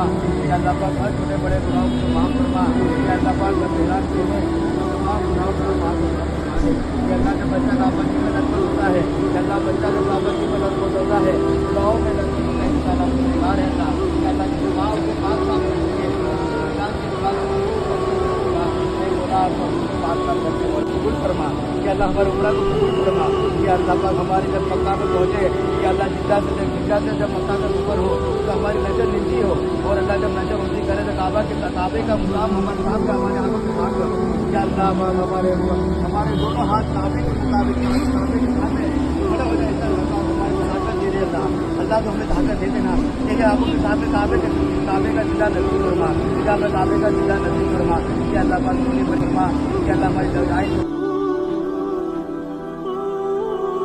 फरमा कि अल्लाह पाक हर छोटे बड़े गुनाहों को माफ़ फरमा कि अल्लाह पाक बहरान के में तमाम गुनाहों को माफ़ फरमा दे कि अल्लाह का बच्चा नापन की मदद में होता है कि अल्लाह बच्चा जब नापन की मदद में होता है दुआओं में लगती है इंसान आपको दिखा रहता कि अल्लाह की दुआओं के पास काम करेंगे इंसान की दुआ कबूल फरमा कि अल्लाह हमारे उम्र को कबूल फरमा कि अल्लाह पाक हमारे जब मक्का में पहुँचे कि अल्लाह जिद्दा से जब मक्का का सफर हो तो हमारी नजर नीची हो और अल्लाह जब नजर ऊँची करे तो काबे का मुकाम हमारे साथ का हमारे आंखों के साथ करो कि अल्लाह हमारे दोनों हाथ काबे के मुताबिक काबे के सामने खड़ा हो जाए अल्लाह हमारे ताकत दे दे अल्लाह तो हमें ताकत दे देना लेकिन आंखों के सामने काबे का जिला नसीब फरमा काबे का जिला नसीब फरमा कि अल्लाह पाक फरमा कि अल्लाह हमारी